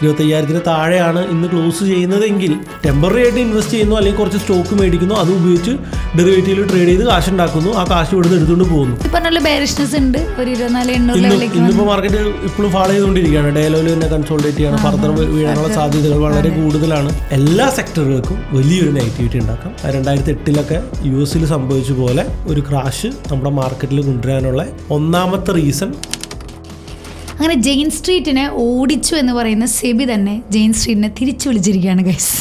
25,000 താഴെയാണ് ഇന്ന് ക്ലോസ് ചെയ്യുന്നതെങ്കിൽ ടെമ്പററി ആയിട്ട് ഇൻവെസ്റ്റ് ചെയ്യുന്നു, അല്ലെങ്കിൽ കുറച്ച് സ്റ്റോക്ക് മേടിക്കുന്നു, അത് ഉപയോഗിച്ച് ഡെറിവേറ്റീവിൽ ട്രേഡ് ചെയ്ത് കാശ് ഉണ്ടാക്കുന്നു, ആ കാശ് ഇവിടുന്ന് എടുത്തുകൊണ്ട് പോകുന്നു. ഇന്നിപ്പോൾ മാർക്കറ്റ് ഇപ്പോഴും ഫോളോ ചെയ്തുകൊണ്ടിരിക്കുകയാണ്. ഡേ ലോയിൽ തന്നെ കൺസോൾട്ടേറ്റ് ചെയ്യണം, ഫർദർ വീഴാനുള്ള സാധ്യതകൾ വളരെ കൂടുതലാണ്. എല്ലാ സെക്ടറുകൾക്കും വലിയൊരു നെഗറ്റിവിറ്റി ഉണ്ടാക്കാം. 2008 US സംഭവിച്ച പോലെ ഒരു ക്രാഷ് നമ്മുടെ മാർക്കറ്റിൽ കൊണ്ടുവരാനുള്ള ഒന്നാമത്തെ റീസൺ. അങ്ങനെ ജെയിൻ സ്ട്രീറ്റിനെ ഓടിച്ചു എന്ന് പറയുന്ന സെബി തന്നെ ജെയിൻ സ്ട്രീറ്റിനെ തിരിച്ചു വിളിച്ചിരിക്കുകയാണ് ഗൈസ്,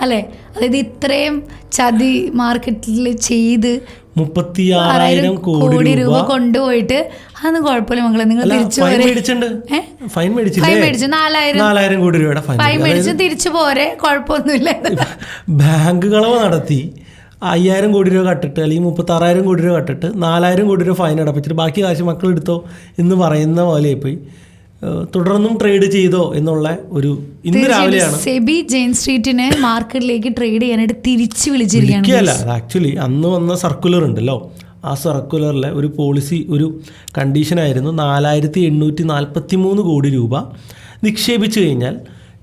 അല്ലേ? അതായത് ഇത്രയും ചതി മാർക്കറ്റിൽ ചെയ്ത് 36,000 കോടി രൂപ കൊണ്ടുപോയിട്ട് അതൊന്നും കുഴപ്പമില്ല മക്കളെ, നിങ്ങൾ തിരിച്ചു ഫൈൻ മേടിച്ചു 4,000 കോടി രൂപയുടെ ഫൈൻ മേടിച്ചു തിരിച്ചു പോരെ, കുഴപ്പമൊന്നുമില്ല. ബാങ്ക് കളവ് നടത്തി 5,000 കോടി രൂപ കട്ടിട്ട്, അല്ലെങ്കിൽ 36,000 കോടി രൂപ കട്ടിട്ട് 4,000 കോടി രൂപ ഫൈൻ അടപ്പിച്ചിട്ട് ബാക്കി കാശ് മക്കൾ എടുത്തോ എന്ന് പറയുന്ന പോലെ പോയി തുടർന്നും ട്രേഡ് ചെയ്തോ എന്നുള്ള ഒരു ഇന്ന് രാവിലെയാണ് സെബി ജെയിൻ സ്ട്രീറ്റിനെ മാർക്കറ്റിലേക്ക് ട്രേഡ് ചെയ്യാനായിട്ട് തിരിച്ചു വിളിച്ചിരിക്കുകയാണ്. ആക്ച്വലി അന്ന് വന്ന സർക്കുലർ ഉണ്ടല്ലോ, ആ സർക്കുലറിലെ ഒരു പോളിസി, ഒരു കണ്ടീഷനായിരുന്നു 4,843 കോടി രൂപ നിക്ഷേപിച്ചു കഴിഞ്ഞാൽ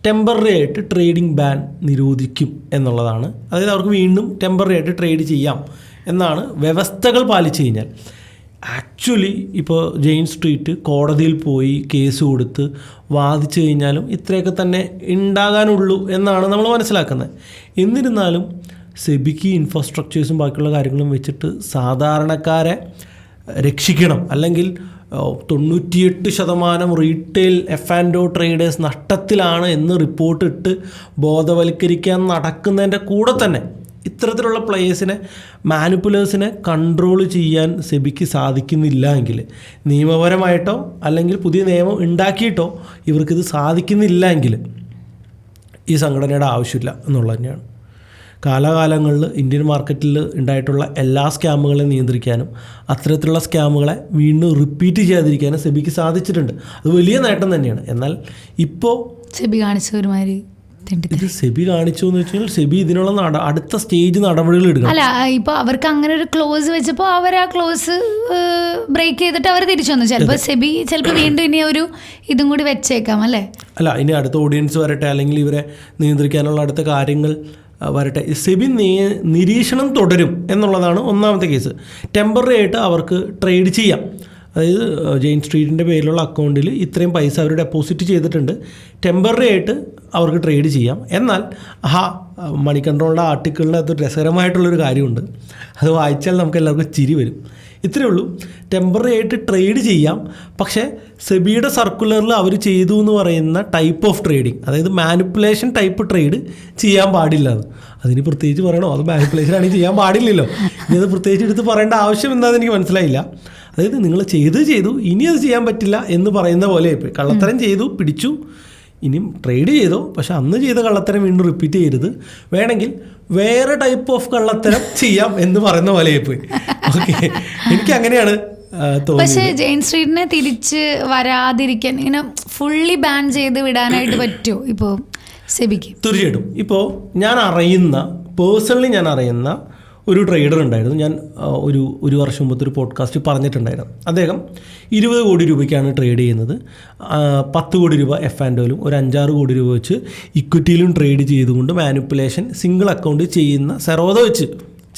ടെമ്പററി ആയിട്ട് ട്രേഡിംഗ് ബാൻ നിരോധിക്കും എന്നുള്ളതാണ്. അതായത് അവർക്ക് വീണ്ടും ടെമ്പററി ആയിട്ട് ട്രേഡ് ചെയ്യാം എന്നാണ് വ്യവസ്ഥകൾ പാലിച്ചു കഴിഞ്ഞാൽ. ആക്ച്വലി ഇപ്പോൾ ജെയിൻ സ്ട്രീറ്റ് കോടതിയിൽ പോയി കേസ് കൊടുത്ത് വാദിച്ചു കഴിഞ്ഞാലും ഇത്രയൊക്കെ തന്നെ ഉണ്ടാകാനുള്ളൂ എന്നാണ് നമ്മൾ മനസ്സിലാക്കുന്നത്. എന്നിരുന്നാലും സെബിക്ക് ഇൻഫ്രാസ്ട്രക്ചേഴ്സും ബാക്കിയുള്ള കാര്യങ്ങളും വെച്ചിട്ട് സാധാരണക്കാരെ രക്ഷിക്കണം, അല്ലെങ്കിൽ 98% റീറ്റെയിൽ F&O ട്രേഡേഴ്സ് നഷ്ടത്തിലാണ് എന്ന് റിപ്പോർട്ട് ഇട്ട് ബോധവൽക്കരിക്കാൻ നടക്കുന്നതിൻ്റെ കൂടെ തന്നെ ഇത്തരത്തിലുള്ള പ്ലേയേഴ്സിനെ, മാനിപ്പുലേഴ്സിനെ കൺട്രോൾ ചെയ്യാൻ സെബിക്ക് സാധിക്കുന്നില്ല എങ്കിൽ, നിയമപരമായിട്ടോ അല്ലെങ്കിൽ പുതിയ നിയമം ഉണ്ടാക്കിയിട്ടോ ഇവർക്കിത് സാധിക്കുന്നില്ല എങ്കിൽ ഈ സംഘടനയുടെ ആവശ്യമില്ല എന്നുള്ളത് തന്നെയാണ്. കാലാകാലങ്ങളിൽ ഇന്ത്യൻ മാർക്കറ്റിൽ ഉണ്ടായിട്ടുള്ള എല്ലാ സ്കാമുകളെയും നിയന്ത്രിക്കാനും അത്തരത്തിലുള്ള സ്കാമുകളെ വീണ്ടും റിപ്പീറ്റ് ചെയ്യാതിരിക്കാനും സെബിക്ക് സാധിച്ചിട്ടുണ്ട്. അത് വലിയ നേട്ടം തന്നെയാണ്. എന്നാൽ ഇപ്പോൾ സെബി കാണിച്ചവരുമാതിരി ഇത് സെബി കാണിച്ചു എന്ന് വെച്ചാൽ സെബി ഇതിനുള്ള അടുത്ത സ്റ്റേജ് നടപടികൾ എടുക്കണം. അല്ല, ഇപ്പോൾ അവർക്ക് അങ്ങനെ ഒരു ക്ലോസ് വെച്ചപ്പോൾ അവർ ആ ക്ലോസ് ബ്രേക്ക് ചെയ്തിട്ട് അവർ തിരിച്ചു വന്നു. സെബി ചിലപ്പോൾ വീണ്ടും ഇനി ഒരു ഇതും കൂടി വെച്ചേക്കാം, അല്ലേ? അല്ല, ഇനി അടുത്ത ഓഡിയൻസ് വരട്ടെ, അല്ലെങ്കിൽ ഇവരെ നിയന്ത്രിക്കാനുള്ള അടുത്ത കാര്യങ്ങൾ വരട്ടെ. സെബി നിരീക്ഷണം തുടരും എന്നുള്ളതാണ് ഒന്നാമത്തെ കേസ്. ടെമ്പററി ആയിട്ട് അവർക്ക് ട്രേഡ് ചെയ്യാം. അതായത് ജെയിൻ സ്ട്രീറ്റിൻ്റെ പേരിലുള്ള അക്കൗണ്ടിൽ ഇത്രയും പൈസ അവർ ഡെപ്പോസിറ്റ് ചെയ്തിട്ടുണ്ട്, ടെമ്പററി ആയിട്ട് അവർക്ക് ട്രേഡ് ചെയ്യാം. എന്നാൽ മണി കൺട്രോളിൻ്റെ ആർട്ടിക്കിളിനകത്ത് രസകരമായിട്ടുള്ളൊരു കാര്യമുണ്ട്, അത് വായിച്ചാൽ നമുക്ക് എല്ലാവർക്കും ചിരി വരും. ഇത്രയേ ഉള്ളൂ, ടെമ്പററി ആയിട്ട് ട്രേഡ് ചെയ്യാം, പക്ഷേ സെബിയുടെ സർക്കുലറിൽ അവർ ചെയ്തു എന്ന് പറയുന്ന ടൈപ്പ് ഓഫ് ട്രേഡിങ്, അതായത് മാനിപ്പുലേഷൻ ടൈപ്പ് ട്രേഡ് ചെയ്യാൻ പാടില്ല. അതിന് പ്രത്യേകിച്ച് പറയണോ? അത് മാനിപ്പുലേഷൻ ആണെങ്കിൽ ചെയ്യാൻ പാടില്ലല്ലോ. ഇനി അത് പ്രത്യേകിച്ച് എടുത്ത് പറയേണ്ട ആവശ്യം എന്താണെന്ന് എനിക്ക് മനസ്സിലായില്ല. അതായത് നിങ്ങൾ ചെയ്തു ഇനി അത് ചെയ്യാൻ പറ്റില്ല എന്ന് പറയുന്ന പോലെ ഇപ്പോൾ കള്ളത്തരം ചെയ്തു പിടിച്ചു, ഇനിയും ട്രേഡ് ചെയ്തോ, പക്ഷെ അന്ന് ചെയ്ത കള്ളത്തരം വീണ്ടും റിപ്പീറ്റ് ചെയ്യരുത്, വേണമെങ്കിൽ വേറെ ടൈപ്പ് ഓഫ് കള്ളത്തരം ചെയ്യാം എന്ന് പറയുന്ന പോലെ പോയി. ഓക്കെ, എനിക്ക് അങ്ങനെയാണ് തോന്നുന്നത്. പക്ഷേ ജെയിൻ സ്ട്രീറ്റിനെ തിരിച്ച് വരാതിരിക്കാൻ ഇങ്ങനെ ഫുള്ളി ബാൻ ചെയ്ത് വിടാനായിട്ട് പറ്റുമോ ഇപ്പോൾ സെബിക്ക്? തീർച്ചയായിട്ടും. ഇപ്പോൾ പേഴ്സണലി ഞാൻ അറിയുന്ന ഒരു ട്രേഡർ ഉണ്ടായിരുന്നു. ഞാൻ ഒരു വർഷം മുമ്പത്തെ ഒരു പോഡ്കാസ്റ്റ് പറഞ്ഞിട്ടുണ്ടായിരുന്നു. അദ്ദേഹം 20 കോടി രൂപയ്ക്കാണ് ട്രേഡ് ചെയ്യുന്നത്. 10 കോടി രൂപ F&O'ലും ഒരു 5-6 കോടി രൂപ വെച്ച് ഇക്വിറ്റിയിലും ട്രേഡ് ചെയ്തുകൊണ്ട് മാനിപ്പുലേഷൻ സിംഗിൾ അക്കൗണ്ട് ചെയ്യുന്ന സെറോദ വെച്ച്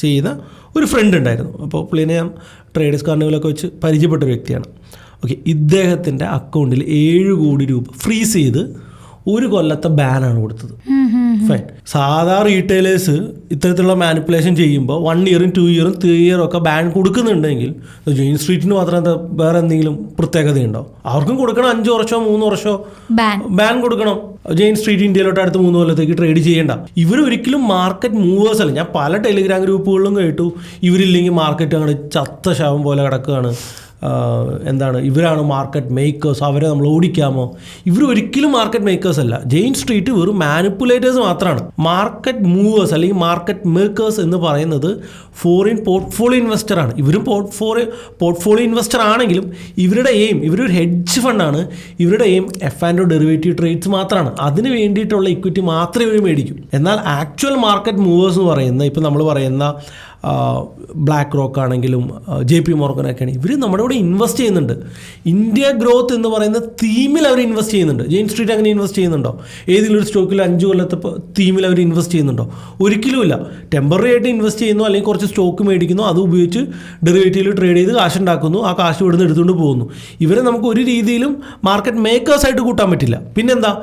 ചെയ്യുന്ന ഒരു ഫ്രണ്ട് ഉണ്ടായിരുന്നു. അപ്പോൾ പുള്ളിനെ ഞാൻ ട്രേഡേഴ്സ് കാർണിവലൊക്കെ വെച്ച് പരിചയപ്പെട്ട ഒരു വ്യക്തിയാണ്. ഓക്കെ, ഇദ്ദേഹത്തിൻ്റെ അക്കൗണ്ടിൽ 7 കോടി രൂപ ഫ്രീസ് ചെയ്ത് 1 കൊല്ലത്തെ ബാനാണ് കൊടുത്തത്. ഫൈൻ. സാധാ റീറ്റെയിലേഴ്സ് ഇത്തരത്തിലുള്ള മാനിപ്പുലേഷൻ ചെയ്യുമ്പോൾ 1 ഇയറും 2 ഇയറും 3 ഇയറും ഒക്കെ ബാൻ കൊടുക്കുന്നുണ്ടെങ്കിൽ ജെയിൻ സ്ട്രീറ്റിന് മാത്രം വേറെ എന്തെങ്കിലും പ്രത്യേകതയുണ്ടോ? അവർക്കും കൊടുക്കണം 5 വർഷമോ 3 വർഷമോ ബാൻ കൊടുക്കണം. ജെയിൻ സ്ട്രീറ്റ് ഇന്ത്യയിലോട്ട് അടുത്ത 3 കൊല്ലത്തേക്ക് ട്രേഡ് ചെയ്യേണ്ട. ഇവരൊരിക്കലും മാർക്കറ്റ് മൂവേഴ്സ് അല്ല. ഞാൻ പല ടെലിഗ്രാം ഗ്രൂപ്പുകളിലും കേട്ടു, ഇവരില്ലെങ്കിൽ മാർക്കറ്റ് അങ്ങോട്ട് ചത്ത ശവം പോലെ കിടക്കുകയാണ്, ഇവരാണ് മാർക്കറ്റ് മേക്കേഴ്സ്, അവരെ നമ്മൾ ഓടിക്കാമോ? ഇവരൊരിക്കലും മാർക്കറ്റ് മേക്കേഴ്സ് അല്ല. ജെയിൻ സ്ട്രീറ്റ് വെറും മാനിപ്പുലേറ്റേഴ്സ് മാത്രമാണ്. മാർക്കറ്റ് മൂവേഴ്സ് അല്ലെങ്കിൽ മാർക്കറ്റ് മേക്കേഴ്സ് എന്ന് പറയുന്നത് ഫോറിൻ പോർട്ട്ഫോളിയോ ഇൻവെസ്റ്ററാണ്. ഇവരും പോർട്ട്ഫോളിയോ ഇൻവെസ്റ്റർ ആണെങ്കിലും ഇവരുടെ ഇവരൊരു ഹെഡ്ജ് ഫണ്ടാണ്. ഇവരുടെ F&O ഡെറിവേറ്റീവ് ട്രേഡ്സ് മാത്രമാണ്. അതിന് വേണ്ടിയിട്ടുള്ള ഇക്വിറ്റി മാത്രമേ ഇവർ മേടിക്കൂ. എന്നാൽ ആക്ച്വൽ മാർക്കറ്റ് മൂവേഴ്സ് എന്ന് പറയുന്ന, ഇപ്പം നമ്മൾ പറയുന്ന ബ്ലാക്ക് റോക്ക് ആണെങ്കിലും JP Morgan ഒക്കെയാണ്, ഇവർ നമ്മുടെ ഇവിടെ ഇൻവെസ്റ്റ് ചെയ്യുന്നുണ്ട്. ഇന്ത്യ ഗ്രോത്ത് എന്ന് പറയുന്ന തീമിൽ അവർ ഇൻവെസ്റ്റ് ചെയ്യുന്നുണ്ട്. ജെയിൻ സ്ട്രീറ്റ് അങ്ങനെ ഇൻവെസ്റ്റ് ചെയ്യുന്നുണ്ടോ? ഏതെങ്കിലും ഒരു സ്റ്റോക്കിൽ 5 കൊല്ലത്തെ തീമിൽ അവർ ഇൻവെസ്റ്റ് ചെയ്യുന്നുണ്ടോ? ഒരിക്കലുമില്ല. ടെമ്പററി ആയിട്ട് ഇൻവെസ്റ്റ് ചെയ്യുന്നു, അല്ലെങ്കിൽ കുറച്ച് സ്റ്റോക്ക് മേടിക്കുന്നു, അത് ഉപയോഗിച്ച് ഡെറിവേറ്റീവിൽ ട്രേഡ് ചെയ്ത് കാശുണ്ടാക്കുന്നു, ആ കാശ് ഇവിടുന്ന് എടുത്തുകൊണ്ട് പോകുന്നു. ഇവരെ നമുക്ക് ഒരു രീതിയിലും മാർക്കറ്റ് മേക്കേഴ്സായിട്ട് കൂട്ടാൻ പറ്റില്ല. പിന്നെന്താ,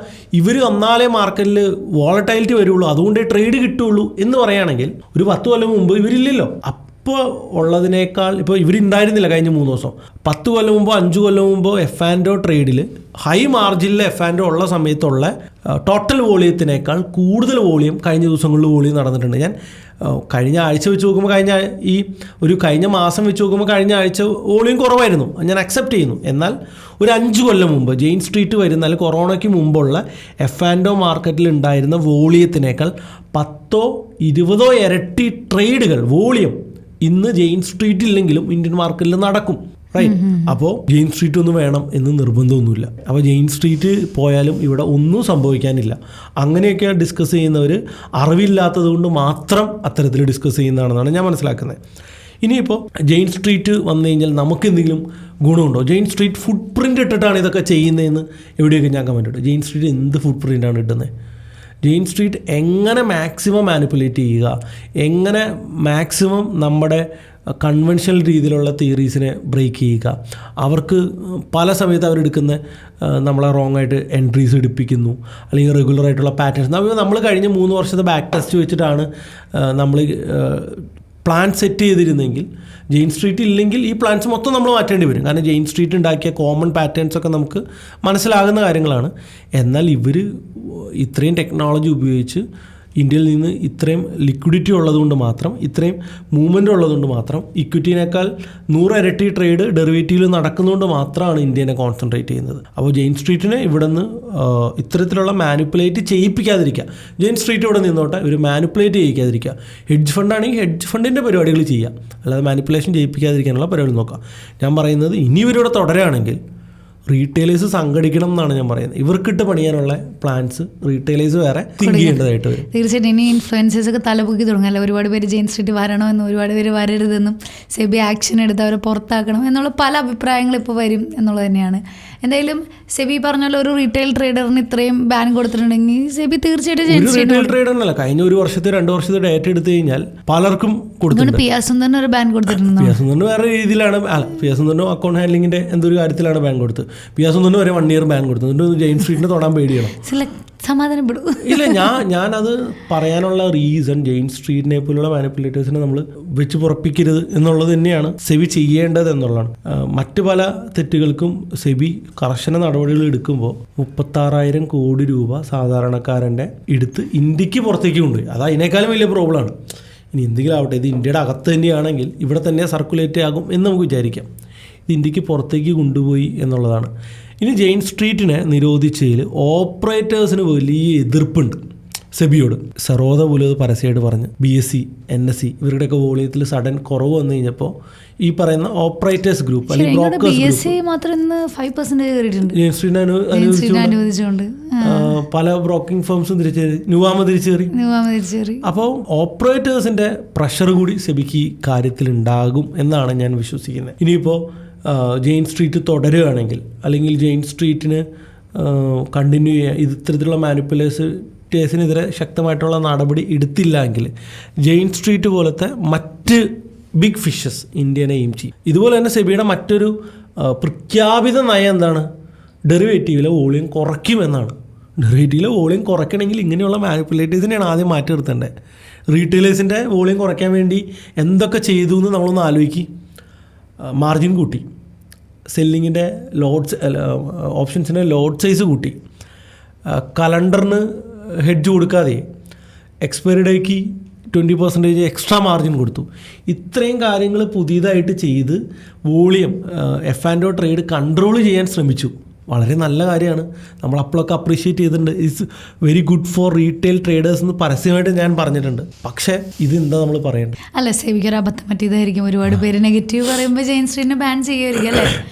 ഇവർ വന്നാലേ മാർക്കറ്റിൽ വോളറ്റൈലിറ്റി വരുള്ളൂ, അതുകൊണ്ടേ ട്രേഡ് കിട്ടുള്ളൂ എന്ന് പറയുകയാണെങ്കിൽ ഒരു 10 കൊല്ലം മുമ്പ് ഇവരില്ലല്ലോ. ഇപ്പോൾ ഉള്ളതിനേക്കാൾ ഇപ്പോൾ ഇവരുണ്ടായിരുന്നില്ല കഴിഞ്ഞ 3 ദിവസം. 10 കൊല്ലം മുമ്പോ 5 കൊല്ലം മുമ്പോ F&O ട്രേഡിൽ ഹൈ മാർജിനിൽ F&O ഉള്ള സമയത്തുള്ള ടോട്ടൽ വോളിയത്തിനേക്കാൾ കൂടുതൽ വോളിയം കഴിഞ്ഞ ദിവസങ്ങളിൽ വോളിയം നടന്നിട്ടുണ്ട്. ഞാൻ കഴിഞ്ഞ ആഴ്ച വെച്ച് നോക്കുമ്പോൾ കഴിഞ്ഞ മാസം വെച്ച് നോക്കുമ്പോൾ കഴിഞ്ഞ ആഴ്ച വോളിയം കുറവായിരുന്നു, ഞാൻ അക്സെപ്റ്റ് ചെയ്യുന്നു. എന്നാൽ ഒരു 5 കൊല്ലം മുമ്പ് ജെയിൻ സ്ട്രീറ്റ് വരുന്ന, അല്ലെങ്കിൽ കൊറോണയ്ക്ക് മുമ്പുള്ള F&O മാർക്കറ്റിൽ ഉണ്ടായിരുന്ന വോളിയത്തിനേക്കാൾ 10-20 ഇരട്ടി ട്രേഡുകൾ വോളിയം ഇന്ന് ജെയിൻ സ്ട്രീറ്റ് ഇല്ലെങ്കിലും ഇന്ത്യൻ മാർക്കറ്റിൽ നടക്കും. റൈറ്റ്. അപ്പോൾ ജെയിൻ സ്ട്രീറ്റ് ഒന്നും വേണം എന്ന് നിർബന്ധമൊന്നുമില്ല. അപ്പോൾ ജെയിൻ സ്ട്രീറ്റ് പോയാലും ഇവിടെ ഒന്നും സംഭവിക്കാനില്ല. അങ്ങനെയൊക്കെ ഡിസ്കസ് ചെയ്യുന്നവർ അറിവില്ലാത്തത് കൊണ്ട് മാത്രം അത്തരത്തിൽ ഡിസ്കസ് ചെയ്യുന്നതാണെന്നാണ് ഞാൻ മനസ്സിലാക്കുന്നത്. ഇനിയിപ്പോൾ ജെയിൻ സ്ട്രീറ്റ് വന്നു കഴിഞ്ഞാൽ നമുക്ക് എന്തെങ്കിലും ഗുണമുണ്ടോ? ജെയിൻ സ്ട്രീറ്റ് ഫുട് പ്രിൻ്റ് ഇട്ടിട്ടാണ് ഇതൊക്കെ ചെയ്യുന്നതെന്ന് എവിടെയൊക്കെ ഞാൻ കമൻറ്റ് ഇട്ടു. ജെയിൻ സ്ട്രീറ്റ് എന്ത് ഫുട് പ്രിൻ്റാണ് ഇട്ടുന്നത്? ജെയിൻ സ്ട്രീറ്റ് എങ്ങനെ മാക്സിമം മാനിപ്പുലേറ്റ് ചെയ്യുക, എങ്ങനെ മാക്സിമം നമ്മുടെ കൺവെൻഷണൽ രീതിയിലുള്ള തിയറീസിനെ ബ്രേക്ക് ചെയ്യുക. അവർക്ക് പല സമയത്ത് അവരെടുക്കുന്ന നമ്മളെ റോങ് ആയിട്ട് എൻട്രീസ് എടുപ്പിക്കുന്നു, അല്ലെങ്കിൽ റെഗുലറായിട്ടുള്ള പാറ്റേൺസ്. നമ്മൾ കഴിഞ്ഞ 3 വർഷത്തെ ബാക്ക് ടെസ്റ്റ് വെച്ചിട്ടാണ് നമ്മൾ പ്ലാൻ സെറ്റ് ചെയ്തിരുന്നെങ്കിൽ ജെയിൻ സ്ട്രീറ്റ് ഇല്ലെങ്കിൽ ഈ പ്ലാൻസ് മൊത്തം നമ്മൾ മാറ്റേണ്ടി വരും. കാരണം ജെയിൻ സ്ട്രീറ്റ് ഉണ്ടാക്കിയ കോമൺ പാറ്റേൺസൊക്കെ നമുക്ക് മനസ്സിലാകുന്ന കാര്യങ്ങളാണ്. എന്നാൽ ഇവർ ഇത്രയും ടെക്നോളജി ഉപയോഗിച്ച് ഇന്ത്യയിൽ നിന്ന് ഇത്രയും ലിക്വിഡിറ്റി ഉള്ളതുകൊണ്ട് മാത്രം, ഇത്രയും മൂവ്മെൻ്റ് ഉള്ളതുകൊണ്ട് മാത്രം, ഇക്വിറ്റിനേക്കാൾ 100 ഇരട്ടി ട്രേഡ് ഡെറിവേറ്റീവിൽ നടക്കുന്നതുകൊണ്ട് മാത്രമാണ് ഇന്ത്യനെ കോൺസെൻട്രേറ്റ് ചെയ്യുന്നത്. അപ്പോൾ ജെയിൻ സ്ട്രീറ്റിനെ ഇവിടെ നിന്ന് ഇത്തരത്തിലുള്ള മാനിപ്പുലേറ്റ് ചെയ്യിപ്പിക്കാതിരിക്കുക. ജെയിൻ സ്ട്രീറ്റ് ഇവിടെ നിന്നോട്ടെ, ഇവർ മാനിപ്പുലേറ്റ് ചെയ്യിക്കാതിരിക്കുക. ഹെഡ്ജ് ഫണ്ടാണെങ്കിൽ ഹെഡ്ജ് ഫണ്ടിൻ്റെ പരിപാടികൾ ചെയ്യുക, അല്ലാതെ മാനിപ്പുലേഷൻ ചെയ്യിപ്പിക്കാതിരിക്കാനുള്ള പരിപാടി നോക്കുക. ഞാൻ പറയുന്നത് ഇനി ഇവരിവിടെ തുടരുകയാണെങ്കിൽ റീറ്റെയിലേഴ്സ് സംഘടിക്കണം എന്നാണ് ഞാൻ പറയുന്നത്. ഇവർക്കിട്ട് പണിയാനുള്ള പ്ലാൻസ് റീറ്റെയിലേഴ്സ് വേറെ തിങ്ക് ചെയ്യേണ്ടതായിട്ട് വരും. തീർച്ചയായിട്ടും ഇനി ഇൻഫ്ലുവൻസേഴ്സ് ഒക്കെ തലപൊക്കി തുടങ്ങാമല്ലോ. ഒരുപാട് പേര് ജെയിൻ സ്ട്രീറ്റ് വരണമെന്നും ഒരുപാട് പേര് വരരുതെന്നും സെബി ആക്ഷൻ എടുത്ത് അവരെ പുറത്താക്കണം എന്നുള്ള പല അഭിപ്രായങ്ങൾ ഇപ്പോൾ വരും എന്നുള്ളത് തന്നെയാണ്. എന്തായാലും സെബി പറഞ്ഞല്ലോ, ഒരു റീറ്റെയിൽ ട്രേഡറിന് ഇത്രയും ബാൻ കൊടുത്തിട്ടുണ്ടെങ്കിൽ സെബി തീർച്ചയായിട്ടും ജെയിൻ സ്ട്രീറ്റ് റീറ്റെയിൽ ട്രേഡറിനല്ല, കഴിഞ്ഞ 1 വർഷത്തെ 2 വർഷത്തെ ഡേറ്റ എടുത്തു കഴിഞ്ഞാൽ പലർക്കും കൊടുത്തിട്ടുണ്ട്. പി ആർ സുന്ദറിന് ഒരു ബാൻ കൊടുത്തിട്ടുണ്ട്. പി ആർ സുന്ദറിന് വേറെ രീതിയിലാണ്, പി ആർ സുന്ദറിനും അക്കൗണ്ട് ഹാൻഡ്ലിങ്ങിൻ്റെ എന്തൊരു കാര്യത്തിലാണ് ബാൻ കൊടുത്തത്. പി ആർ സുന്ദറിന് വരെ 1 ഇയർ ബാൻ കൊടുത്തു. ജെയിൻ സ്ട്രീറ്റിനെ തൊടാൻ പേടിയാണ്. സമാധാനപ്പെടും. ഇല്ല, ഞാനത് പറയാനുള്ള റീസൺ ജെയിൻ സ്ട്രീറ്റിനെ പോലുള്ള മാനിപ്പുലേറ്റേഴ്സിനെ നമ്മൾ വെച്ച് പുറപ്പിക്കരുത് എന്നുള്ളത് തന്നെയാണ് സെബി ചെയ്യേണ്ടത് എന്നുള്ളതാണ്. മറ്റ് പല തെറ്റുകൾക്കും സെബി കർശന നടപടികൾ എടുക്കുമ്പോൾ 36,000 കോടി രൂപ സാധാരണക്കാരൻ്റെ എടുത്ത് ഇന്ത്യക്ക് പുറത്തേക്ക് കൊണ്ടുപോയി. അത് അതിനേക്കാളും വലിയ പ്രോബ്ലമാണ്. ഇനി എന്തെങ്കിലും ആവട്ടെ, ഇത് ഇന്ത്യയുടെ അകത്ത് തന്നെയാണെങ്കിൽ ഇവിടെ തന്നെ സർക്കുലേറ്റ് ആകും എന്ന് നമുക്ക് വിചാരിക്കാം. ഇത് ഇന്ത്യക്ക് പുറത്തേക്ക് കൊണ്ടുപോയി എന്നുള്ളതാണ്. ഇനി ജെയിൻ സ്ട്രീറ്റിനെ നിരോധിച്ചതിൽ ഓപ്പറേറ്റേഴ്സിന് വലിയ എതിർപ്പുണ്ട് സെബിയോട്. സറോദ പോലും അത് പരസ്യമായിട്ട് പറഞ്ഞ് BSE, NSE ഇവരുടെയൊക്കെ വോളിയത്തിൽ സഡൻ കുറവ് വന്നു കഴിഞ്ഞപ്പോൾ ഈ പറയുന്ന ഓപ്പറേറ്റേഴ്സ് ഗ്രൂപ്പ് അല്ലെങ്കിൽ ബ്രോക്കേഴ്സ് ജെയിൻ സ്ട്രീറ്റിനെ അനുവദിച്ചുകൊണ്ട് പല ബ്രോക്കിംഗ് ഫേംസും നുവാമ തിരിച്ചേറി. അപ്പോൾ ഓപ്പറേറ്റേഴ്സിൻ്റെ പ്രഷർ കൂടി സെബിക്ക് ഈ കാര്യത്തിൽ ഉണ്ടാകും എന്നാണ് ഞാൻ വിശ്വസിക്കുന്നത്. ഇനിയിപ്പോൾ ജെയിൻ സ്ട്രീറ്റ് തുടരുകയാണെങ്കിൽ, അല്ലെങ്കിൽ ജെയിൻ സ്ട്രീറ്റിന് കണ്ടിന്യൂ ചെയ്യുക, ഇത്തരത്തിലുള്ള മാനിപ്പുലേറ്റേഴ്സിനെതിരെ ശക്തമായിട്ടുള്ള നടപടി എടുത്തില്ലെങ്കിൽ ജെയിൻ സ്ട്രീറ്റ് പോലത്തെ മറ്റ് ബിഗ് ഫിഷസ് ഇന്ത്യനെ എയിം ചെയ്യും. ഇതുപോലെ തന്നെ സെബിയുടെ മറ്റൊരു പ്രഖ്യാപിത നയം എന്താണ്? ഡെറിവേറ്റീവിലെ വോളിയം കുറയ്ക്കുമെന്നാണ്. ഡെറിവേറ്റീവിലെ വോളിയം കുറയ്ക്കണമെങ്കിൽ ഇങ്ങനെയുള്ള മാനിപ്പുലേറ്റേഴ്സിനെയാണ് ആദ്യം മാറ്റി നിർത്തേണ്ടത്. റീറ്റെയിലേഴ്സിൻ്റെ വോളിയം കുറയ്ക്കാൻ വേണ്ടി എന്തൊക്കെ ചെയ്തു എന്ന് നമ്മളൊന്ന് ആലോചിക്കും. മാർജിൻ കൂട്ടി, സെല്ലിങ്ങിൻ്റെ ഓപ്ഷൻസിൻ്റെ ലോഡ് സൈസ് കൂട്ടി, കലണ്ടറിന് ഹെഡ്ജ് കൊടുക്കാതെ എക്സ്പയറി ഡേക്ക് 20% എക്സ്ട്രാ മാർജിൻ കൊടുത്തു. ഇത്രയും കാര്യങ്ങൾ പുതിയതായിട്ട് ചെയ്ത് വോളിയം F&O ട്രേഡ് കൺട്രോൾ ചെയ്യാൻ ശ്രമിച്ചു. വളരെ നല്ല കാര്യമാണ്, നമ്മൾ അപ്പോഴൊക്കെ അപ്രീഷിയേറ്റ് ചെയ്തിട്ടുണ്ട്. It's very good for retail traders എന്ന് പരസ്യമായിട്ട് ഞാൻ പറഞ്ഞിട്ടുണ്ട്. പക്ഷേ ഇതെന്താ നമ്മൾ പറയേണ്ടത്? അല്ല, സെബിക്ക് ഒരു അബദ്ധം പറ്റിയതായിരിക്കും. ഒരുപാട് പേര് നെഗറ്റീവ് പറയുമ്പോൾ ജെയിൻ സ്ട്രീറ്റിനെ ബാൻ ചെയ്യുമായിരിക്കും അല്ലേ?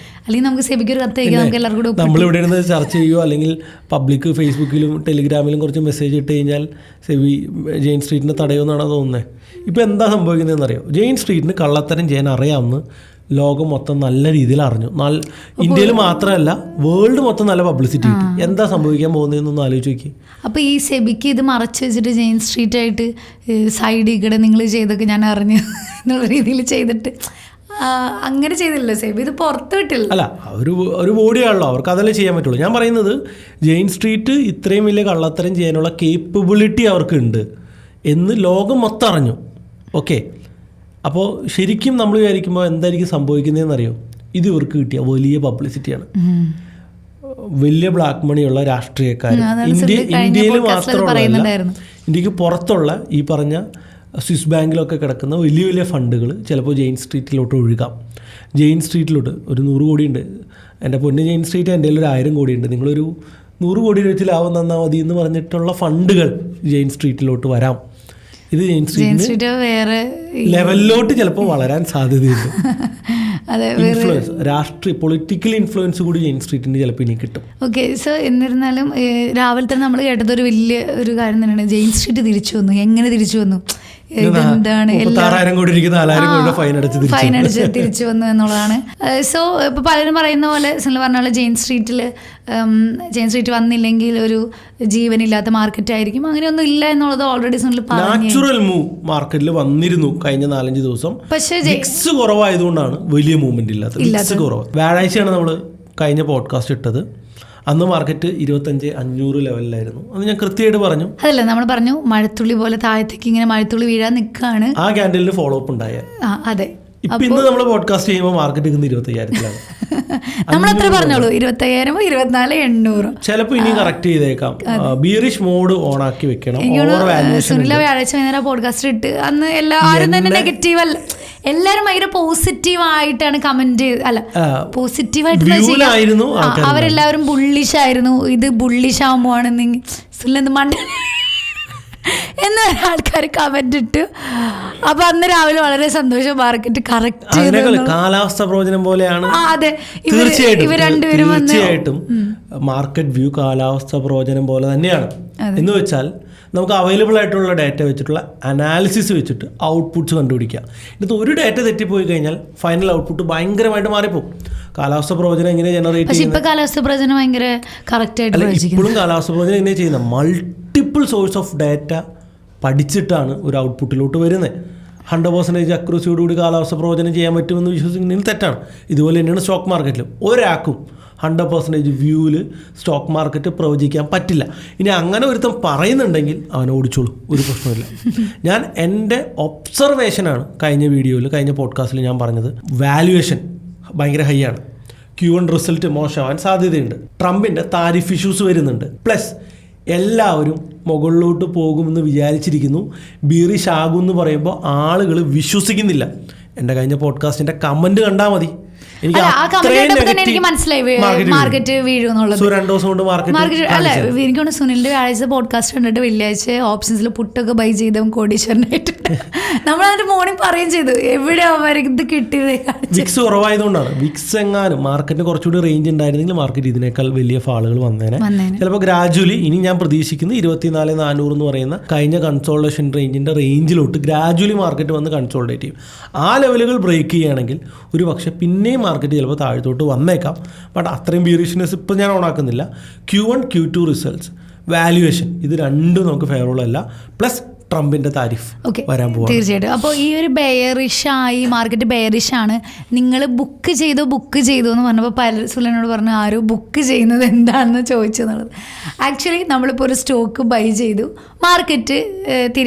അല്ലെങ്കിൽ നമുക്ക് സെബിക്ക് ഒരു കത്ത് അയക്കാം, നമുക്ക് എല്ലാവർക്കും കൂടെ നമ്മളിവിടെ ഇരുന്ന് ചർച്ച ചെയ്യുമോ അല്ലെങ്കിൽ പബ്ലിക് ഫേസ്ബുക്കിലും ടെലിഗ്രാമിലും കുറച്ച് മെസ്സേജ് ഇട്ട് കഴിഞ്ഞാൽ സെബി ജെയിൻ സ്ട്രീറ്റിനെ തടയുമെന്നാണ് തോന്നുന്നത്. ഇപ്പോൾ എന്താ സംഭവിക്കുന്നതെന്ന് അറിയോ? ജെയിൻ സ്ട്രീറ്റിന് കള്ളത്തരം ചെയ്യാൻ അറിയാമെന്ന് ലോകം മൊത്തം നല്ല രീതിയിൽ അറിഞ്ഞു. ഇന്ത്യയിൽ മാത്രമല്ല വേൾഡ് മൊത്തം നല്ല പബ്ലിസിറ്റി കിട്ടി. എന്താ സംഭവിക്കാൻ പോകുന്നതെന്നൊന്ന് ആലോചിച്ച് നോക്കി. അപ്പോൾ ഈ സെബിക്ക് ഇത് മറച്ചു വെച്ചിട്ട് ജെയിൻ സ്ട്രീറ്റ് ആയിട്ട് സൈഡിൽ കൂടെ നിങ്ങൾ ചെയ്തൊക്കെ ഞാൻ അറിഞ്ഞു എന്നുള്ള രീതിയിൽ ചെയ്തിട്ട് അങ്ങനെ ചെയ്തില്ല സെബി, ഇത് പുറത്ത് വിട്ടില്ല. അല്ല, ഒരു ബോഡിയാണല്ലോ, അവർക്ക് അതല്ലേ ചെയ്യാൻ പറ്റുള്ളൂ. ഞാൻ പറയുന്നത് ജെയിൻ സ്ട്രീറ്റ് ഇത്രയും വലിയ കള്ളത്തരം ചെയ്യാനുള്ള കേപ്പബിലിറ്റി അവർക്കുണ്ട് എന്ന് ലോകം മൊത്തം അറിഞ്ഞു. ഓക്കെ, അപ്പോൾ ശരിക്കും നമ്മൾ വിചാരിക്കുമ്പോൾ എന്തായിരിക്കും സംഭവിക്കുന്നതെന്നറിയോ? ഇത് ഇവർക്ക് കിട്ടിയ വലിയ പബ്ലിസിറ്റിയാണ്. വലിയ ബ്ലാക്ക് മണിയുള്ള രാഷ്ട്രീയക്കാർ ഇന്ത്യയിൽ മാത്രമുള്ള, ഇന്ത്യക്ക് പുറത്തുള്ള ഈ പറഞ്ഞ സ്വിസ് ബാങ്കിലൊക്കെ കിടക്കുന്ന വലിയ വലിയ ഫണ്ടുകൾ ചിലപ്പോൾ ജെയിൻ സ്ട്രീറ്റിലോട്ട് ഒഴുകാം. ജെയിൻ സ്ട്രീറ്റിലോട്ട് ഒരു 100 കോടിയുണ്ട്, എൻ്റെ പൊന്ന് ജെയിൻ സ്ട്രീറ്റ് എൻ്റെ ഒരു 1000 കോടിയുണ്ട്, നിങ്ങളൊരു 100 കോടി വെച്ച് ലാഭം തന്നാൽ മതി എന്ന് പറഞ്ഞിട്ടുള്ള ഫണ്ടുകൾ ജെയിൻ സ്ട്രീറ്റിലോട്ട് വരാം. ഇത് ജെയിൻ സ്ട്രീറ്റ് വേറെ ലെവലിലോട്ട് ചിലപ്പോൾ വളരാൻ സാധ്യതയുണ്ട്. ഇൻഫ്ലുവൻസ്, രാഷ്ട്രീയ പൊളിറ്റിക്കൽ ഇൻഫ്ലുവൻസ് കൂടി ജെയിൻ സ്ട്രീറ്റിന് ചിലപ്പോൾ ഇനി കിട്ടും. ഓക്കെ, സോ എന്നിരുന്നാലും രാവിലെ തന്നെ നമ്മൾ കേട്ടത് ഒരു വലിയ ഒരു കാര്യം തന്നെയാണ്. ജെയിൻ സ്ട്രീറ്റ് തിരിച്ചു വന്നു. എങ്ങനെ തിരിച്ചു വന്നു? എന്താണ് 6,000 കോടി 4,000 കോടി ഫൈൻ അടിച്ച് തിരിച്ചു വന്നു എന്നുള്ളതാണ്. സോ ഇപ്പോൾ പലരും പറയുന്ന പോലെ സുനിൽ പറഞ്ഞ പോലെ ജെയിൻ സ്ട്രീറ്റ് വന്നില്ലെങ്കിൽ ഒരു ജീവനില്ലാത്ത മാർക്കറ്റ് ആയിരിക്കും. അങ്ങനെയൊന്നും ഇല്ല എന്നുള്ളത് ഓൾറെഡി സുനിൽ പറഞ്ഞു. നാച്ചുറൽ മൂവ് മാർക്കറ്റിൽ വന്നിരുന്നു കഴിഞ്ഞ 4-5 ദിവസം. പക്ഷേ വിക്സ് കുറവായതുകൊണ്ടാണ് വലിയ മൂവ്മെന്റ് ഇല്ലാത്തത്. വിക്സ് കുറവ്. വ്യാഴാഴ്ചയാണ് നമ്മൾ കഴിഞ്ഞ പോഡ്കാസ്റ്റ് ഇട്ടത്. അന്ന് മാർക്കറ്റ് 25,500 ലെവലിലായിരുന്നു. അത് ഞാൻ കൃത്യമായിട്ട് പറഞ്ഞു. അതല്ല, നമ്മൾ പറഞ്ഞു മഴത്തുള്ളി പോലെ താഴത്തേക്ക് ഇങ്ങനെ മഴത്തുള്ളി വീഴാൻ നിൽക്കുകയാണ്. ആ ക്യാൻഡലിന് ഫോളോ അപ്പ് ഉണ്ടായ. അതെ, ഇപ്പൊ ഇന്ന് നമ്മൾ പോഡ്കാസ്റ്റ് ചെയ്യുമ്പോൾ മാർക്കറ്റ് 25,000-ലാണ്. നമ്മളെത്ര പറഞ്ഞോളൂ? 25,000, 24,800. ചിലപ്പോൾ ഇനി കറക്റ്റ് ചെയ്തേക്കാം. ബീറിഷ് മോഡ് ഓൺ ആക്കി വെക്കണം. സുനില വ്യാഴാഴ്ച വൈകുന്നേരം പോഡ്കാസ്റ്റ് ഇട്ട് അന്ന് എല്ലാവരും തന്നെ നെഗറ്റീവ് അല്ല, എല്ലാവരും ഭയങ്കര പോസിറ്റീവായിട്ടാണ് കമന്റ് ചെയ്ത്, അല്ല പോസിറ്റീവായിട്ട് അവരെല്ലാവരും ബുള്ളിഷ് ആയിരുന്നു. ഇത് ബുള്ളിഷ് ആകുമ്പോഴാണ് സുനിലെന്ത് മണ്ട എന്ന് ആൾക്കാർ കമന്റ് ഇട്ട്. അപ്പൊ അന്ന് രാവിലെ വളരെ സന്തോഷം, മാർക്കറ്റ് കറക്റ്റ് കാലാവസ്ഥ പ്രവചനം പോലെയാണ്. അതെ, ഇവർ രണ്ടുപേരും തീർച്ചയായിട്ടും മാർക്കറ്റ് വ്യൂ കാലാവസ്ഥ പ്രവചനം പോലെ തന്നെയാണ്. എന്ന് വെച്ചാൽ നമുക്ക് അവൈലബിൾ ആയിട്ടുള്ള ഡാറ്റ വെച്ചിട്ടുള്ള അനാലിസിസ് വെച്ചിട്ട് ഔട്ട്പുട്ട്സ് കണ്ടുപിടിക്കുക. ഇത് ഒരു ഡാറ്റ തെറ്റിപ്പോയി കഴിഞ്ഞാൽ ഫൈനൽ ഔട്ട്പുട്ട് ഭയങ്കരമായിട്ട് മാറിപ്പോകും. കാലാവസ്ഥ പ്രവചനം എങ്ങനെ ജനറേറ്റ് ചെയ്യുന്നത്? കാലാവസ്ഥ പ്രവചനം ഭയങ്കര കറക്റ്റ് ആയിട്ട് ഇപ്പോഴും കാലാവസ്ഥ പ്രവചനം എങ്ങനെ ചെയ്യുന്നത്? മൾട്ടിപ്പിൾ സോഴ്സ് ഓഫ് ഡാറ്റ പഠിച്ചിട്ടാണ് ഒരു ഔട്ട്പുട്ടിലോട്ട് വരുന്നത്. 100% അക്യൂറസിയോടുകൂടി കാലാവസ്ഥ പ്രവചനം ചെയ്യാൻ പറ്റുമെന്ന് വിശ്വസിക്കുന്നതിൽ തെറ്റാണ്. ഇതുപോലെ തന്നെയാണ് സ്റ്റോക്ക് മാർക്കറ്റിലും. ഒരാൾക്കും 100% വ്യൂവിൽ സ്റ്റോക്ക് മാർക്കറ്റ് പ്രവചിക്കാൻ പറ്റില്ല. ഇനി അങ്ങനെ ഒരുത്തം പറയുന്നുണ്ടെങ്കിൽ അവനെ ഓടിച്ചോളൂ, ഒരു പ്രശ്നമില്ല. ഞാൻ എൻ്റെ ഒബ്സർവേഷനാണ് കഴിഞ്ഞ പോഡ്കാസ്റ്റിൽ ഞാൻ പറഞ്ഞത്. വാല്യുവേഷൻ ഭയങ്കര ഹൈ ആണ്. Q1 റിസൾട്ട് മോശമാവാൻ സാധ്യതയുണ്ട്. ട്രംപിൻ്റെ താരിഫ് ഇഷ്യൂസ് വരുന്നുണ്ട്. പ്ലസ് എല്ലാവരും മുകളിലോട്ട് പോകുമെന്ന് വിചാരിച്ചിരിക്കുന്നു. ബീറിഷ് ആകും എന്ന് പറയുമ്പോൾ ആളുകൾ വിശ്വസിക്കുന്നില്ല. എൻ്റെ കഴിഞ്ഞ പോഡ്കാസ്റ്റിൻ്റെ കമൻറ്റ് കണ്ടാൽ മതി. എനിക്ക് മനസ്സിലായി മാർക്കറ്റ് വീഴുന്നുള്ളത്. 2 ദിവസം കൊണ്ട് മാർക്കറ്റ് അല്ല, എനിക്കൊണ്ട് സുനിലിന്റെ വ്യാഴാഴ്ച പോഡ്കാസ്റ്റ് കണ്ടിട്ട് വെള്ളിയാഴ്ച ഓപ്ഷൻസിൽ പുട്ടൊക്കെ ബൈ ചെയ്തവൻ കോടീശ്വരനായിട്ട് നമ്മളതിന്റെ മോർണിംഗ് പറയുകയും ചെയ്തു എവിടെയാ ഇത് കിട്ടിയത്. വിക്സ് കുറവായതുകൊണ്ടാണ്. വിക്സ് എങ്ങാനും മാർക്കറ്റിന് കുറച്ചുകൂടി റേഞ്ച് ഉണ്ടായിരുന്നെങ്കിൽ മാർക്കറ്റ് ഇതിനേക്കാൾ വലിയ ഫാളുകൾ വന്നേനെ. ചിലപ്പോൾ ഗ്രാജുവലി ഇനി ഞാൻ പ്രതീക്ഷിക്കുന്ന 24,400 എന്ന് പറയുന്ന കഴിഞ്ഞ കൺസോൾട്ടേഷൻ റേഞ്ചിന്റെ റേഞ്ചിലോട്ട് ഗ്രാജുവലി മാർക്കറ്റ് വന്ന് കൺസോൾട്ടേറ്റ് ചെയ്യും. ആ ലെവലുകൾ ബ്രേക്ക് ചെയ്യുകയാണെങ്കിൽ ഒരു പക്ഷേ പിന്നെയും മാർക്കറ്റ് ചിലപ്പോൾ താഴത്തോട്ട് വന്നേക്കാം. ബട്ട് അത്രയും ബീറിഷ്നെസ് ഇപ്പോൾ ഞാൻ ഓണാക്കുന്നില്ല. Q1 Q2 റിസൾട്ട്സ്, വാല്യുവേഷൻ, ഇത് രണ്ടും നമുക്ക് ഫേവറബിൾ അല്ല. പ്ലസ് ട്രംപിന്റെ താരിഫ് വരാൻ പോകും. തീർച്ചയായിട്ടും. അപ്പോൾ ഈ ഒരു ബെയറിഷായി മാർക്കറ്റ് ബെയറിഷാണ്. നിങ്ങൾ ബുക്ക് ചെയ്തു എന്ന് പറഞ്ഞപ്പോൾ സുലനോട് പറഞ്ഞു ആരോ ബുക്ക് ചെയ്യുന്നത് എന്താണെന്ന് ചോദിച്ചെന്നുള്ളത്. ആക്ച്വലി നമ്മളിപ്പോൾ ഒരു സ്റ്റോക്ക് ബൈ ചെയ്തു, മാർക്കറ്റ്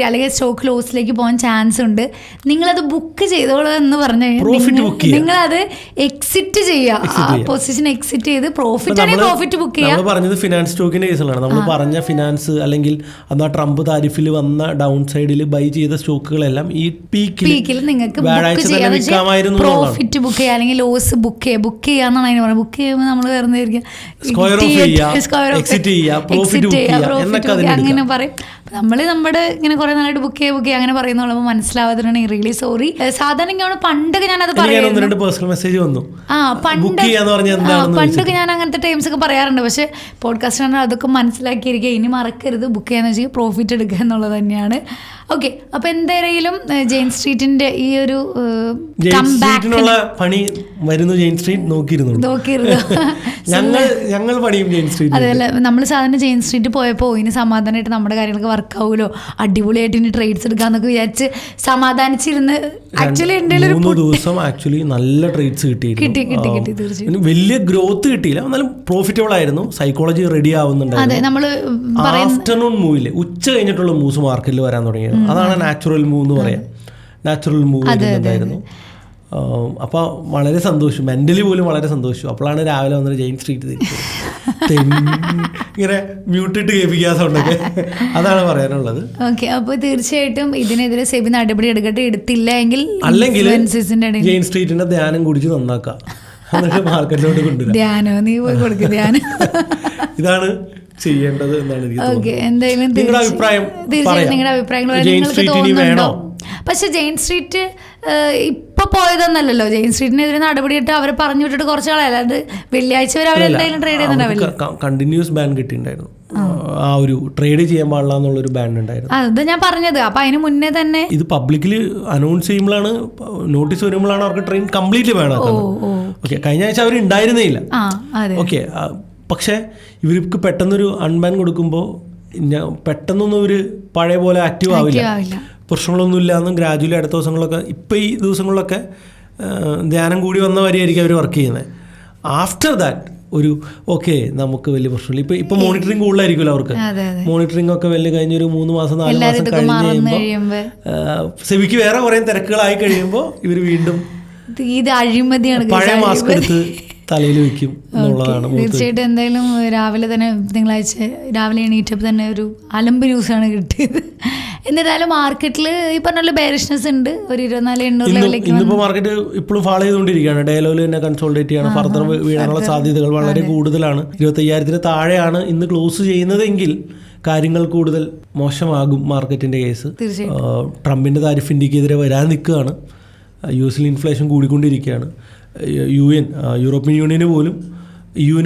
അല്ലെങ്കിൽ സ്റ്റോക്ക് ലോസിലേക്ക് പോകാൻ ചാൻസ് ഉണ്ട്. നിങ്ങളത് ബുക്ക് ചെയ്തോളൂ എന്ന് പറഞ്ഞു കഴിഞ്ഞാൽ നിങ്ങളത് എക്സിറ്റ് ചെയ്യുക, പൊസിഷൻ എക്സിറ്റ് ചെയ്ത് പ്രോഫിറ്റ് ആണെങ്കിൽ പ്രോഫിറ്റ് ബുക്ക് ചെയ്യുക. പറഞ്ഞത് ഫിനാൻസ് സ്റ്റോക്കിന്റെ കേസിലാണ്. നമ്മൾ പറഞ്ഞ ഫിനാൻസ് അല്ലെങ്കിൽ അന്ന് ട്രംപ് താരിഫിൽ വന്ന ഡൗൺ സൈഡിൽ ബൈ ചെയ്ത സ്റ്റോക്കുകളെല്ലാം ഈ പീക്കിൽ നിങ്ങൾക്ക് വ്യാഴാഴ്ച തന്നെ വിൽക്കാമായിരുന്നു. പ്രോഫിറ്റ് ബുക്ക് ചെയ്യുക അല്ലെങ്കിൽ ലോസ് ബുക്ക് ചെയ്യാന്നാണ് അതിന് പറയുന്നത്. ബുക്ക് ചെയ്യുമ്പോൾ നമ്മൾ വേറെ സ്ക്വയർ ഓഫ് ചെയ്യുക, എക്സിറ്റ് ചെയ്യുക, പ്രോഫിറ്റ് ബുക്ക് ചെയ്യുക എന്നൊക്കെ അങ്ങനെ പറയും. നമ്മൾ നമ്മുടെ ഇങ്ങനെ കുറെ നാളായിട്ട് ബുക്ക് ചെയ്യുക അങ്ങനെ പറയുന്നുള്ളൂ. മനസ്സിലാവാത്തതാണ് റിയലി സോറി. സാധാരണ ഇങ്ങനെ പണ്ടൊക്കെ ഞാനത് പറയാറുണ്ട്. പേഴ്സണൽ മെസ്സേജ് വന്നു പണ്ടൊക്കെ ഞാൻ അങ്ങനത്തെ ടൈംസ് ഒക്കെ പറയാറുണ്ട്. പക്ഷെ പോഡ്കാസ്റ്റ് അതൊക്കെ മനസ്സിലാക്കിയിരിക്കുക. ഇനി മറക്കരുത്, ബുക്ക് ചെയ്യാന്ന് വെച്ചാൽ പ്രോഫിറ്റ് എടുക്കുക എന്നുള്ളത് തന്നെയാണ്. ഓക്കെ, അപ്പൊ എന്തായാലും ജെയിൻ സ്ട്രീറ്റിന്റെ ഈ ഒരു പണി വരുന്നു. ജെയിൻ സ്ട്രീറ്റ് നോക്കിയിരുന്നു ഞങ്ങൾ പണിയും ജെയിൻ സ്ട്രീറ്റ്. അതല്ല, നമ്മൾ സാധാരണ ജെയിൻ സ്ട്രീറ്റ് പോയപ്പോൾ ഇനി സമാധാനമായിട്ട് നമ്മുടെ കാര്യങ്ങളൊക്കെ വർക്ക് ആവുമല്ലോ, അടിപൊളിയായിട്ട് ഇനി ട്രേഡ്സ് എടുക്കാന്നൊക്കെ വിചാരിച്ച് സമാധാനിച്ചിരുന്ന് ആക്ച്വലി ദിവസം ആക്ച്വലി നല്ല ട്രേഡ്സ് കിട്ടി. തീർച്ചയായും വലിയ ഗ്രോത്ത് കിട്ടിയില്ല, എന്നാലും പ്രോഫിറ്റബിൾ ആയിരുന്നു. സൈക്കോളജി റെഡി ആവുന്നുണ്ടായിരുന്നു. ആഫ്റ്റർനൂൺ മൂവില് ഉച്ച കഴിഞ്ഞിട്ടുള്ള മൂവ്സ് മാർക്കറ്റിൽ വരാൻ തുടങ്ങിയത്. അതാണ് നാച്ചുറൽ മൂവ് എന്ന് പറയാം. നാച്ചുറൽ മൂവ് വരുന്നുണ്ടായിരുന്നു. അപ്പോൾ വളരെ സന്തോഷം, മെന്റലി പോലും വളരെ സന്തോഷം. അപ്പോഴാണ് രാവിലെ വന്നിട്ട് ജെയിൻ സ്ട്രീറ്റ് ഇങ്ങനെ മ്യൂട്ടിട്ട് കേൾപ്പിക്കാൻ സൗണ്ടൊക്കെ. അതാണ് പറയാനുള്ളത്. ഓക്കെ, അപ്പോൾ തീർച്ചയായിട്ടും ഇതിനെതിരെ സെബി നടപടി എടുക്കട്ടെ. എടുത്തില്ല എങ്കിൽ അല്ലെങ്കിൽ ജെയിൻ സ്ട്രീറ്റിന്റെ ധ്യാനം കുടിച്ച് നന്നാക്കാം, എന്നിട്ട് മാർക്കറ്റിലോട്ട് കൊണ്ടുവരാം. ധ്യാനോ നീ പോയി കൊടുക്കുക ധ്യാനം. ഇതാണ് ചെയ്യേണ്ടത് എന്നാണ് എനിക്ക് തോന്നുന്നത്. നിങ്ങളുടെ അഭിപ്രായങ്ങൾ നിങ്ങൾക്ക് തോന്നുന്നുണ്ടോ? പക്ഷെ ജെയിൻ സ്ട്രീറ്റ് ഇപ്പൊ പോയതൊന്നല്ലല്ലോ. ജെയിൻ സ്ട്രീറ്റിനെതിരെ നടപടിയിട്ട് അവരെ പറഞ്ഞു വിട്ടിട്ട് കുറച്ച് ആളല്ല, അത് വെള്ളിയാഴ്ച വരെ അവരെന്തായാലും ട്രേഡ് ചെയ്യുന്നുണ്ടാവില്ല. കണ്ടിന്യൂസ് ബാൻ കിട്ടിയിട്ടുണ്ടായിരുന്നു. ആ ഒരു ട്രേഡ് ചെയ്യാൻ പാടില്ല എന്നുള്ളൊരു ബാൻ ഉണ്ടായിരുന്നു. അത് ഞാൻ പറഞ്ഞത്. അപ്പൊ അതിന് മുന്നേ തന്നെ ഇത് പബ്ലിക്കലി അനൗൺസ് ചെയ്യുമ്പോഴാണ്, നോട്ടീസ് വരുമ്പോഴാണ് അവർക്ക് ട്രെയിൻ കംപ്ലീറ്റ്ലി ബാൻ ആക്കുന്നത്. ഓക്കെ, കഴിഞ്ഞ ആഴ്ച അവർ ഉണ്ടായിരുന്നില്ല. ഓക്കെ, പക്ഷേ ഇവർക്ക് പെട്ടെന്നൊരു അൺബാൻ കൊടുക്കുമ്പോൾ പെട്ടെന്നൊന്നും ഒരു പഴയ പോലെ ആക്റ്റീവ് ആവില്ല. പ്രശ്നങ്ങളൊന്നും ഇല്ലാന്നും ഗ്രാജുവലി അടുത്ത ദിവസങ്ങളിലൊക്കെ, ഇപ്പം ഈ ദിവസങ്ങളിലൊക്കെ ധ്യാനം കൂടി വന്ന വരെയായിരിക്കും അവർ വർക്ക് ചെയ്യുന്നത്. ആഫ്റ്റർ ദാറ്റ് ഒരു ഓക്കെ നമുക്ക് വലിയ പ്രശ്നമില്ല. ഇപ്പം മോണിറ്ററിങ് കൂടുതലായിരിക്കുമല്ലോ അവർക്ക്. മോണിറ്ററിംഗ് ഒക്കെ വലിയ കഴിഞ്ഞൊരു 3 മാസം 4 മാസം കഴിഞ്ഞ് കഴിയുമ്പോൾ സെബിക്ക് വേറെ കുറേ തിരക്കുകളായി കഴിയുമ്പോൾ ഇവർ വീണ്ടും പഴയ മാസ്ക് എടുത്ത് തലയിൽ വെക്കും എന്നുള്ളതാണ്. തീർച്ചയായിട്ടും എന്തായാലും രാവിലെ തന്നെ തിങ്കളാഴ്ച രാവിലെ എണീറ്റപ്പോൾ തന്നെ ഒരു അലമ്പ് ന്യൂസാണ് കിട്ടിയത്. എന്നിട്ടാലും മാർക്കറ്റിൽ ഈ പറഞ്ഞ ബെയറിഷ്നെസ് ഉണ്ട്. ഒരു 24,800 ലെവലിലേക്ക് ഇന്നിപ്പോൾ മാർക്കറ്റ് ഇപ്പോഴും ഫാളോ ചെയ്തുകൊണ്ടിരിക്കുകയാണ്. ഡയലോയിൽ തന്നെ കൺസോൾഡേറ്റ് ചെയ്യണം. ഫർദർ വീഴാനുള്ള സാധ്യതകൾ വളരെ കൂടുതലാണ്. 25,000 താഴെയാണ് ഇന്ന് ക്ലോസ് ചെയ്യുന്നതെങ്കിൽ കാര്യങ്ങൾ കൂടുതൽ മോശമാകും മാർക്കറ്റിന്റെ കേസ്. ട്രംപിന്റെ താരിഫ് ഇന്ത്യക്കെതിരെ വരാൻ നിൽക്കുകയാണ്. US ഇൻഫ്ലേഷൻ കൂടിക്കൊണ്ടിരിക്കുകയാണ്. യൂറോപ്യൻ യൂണിയന്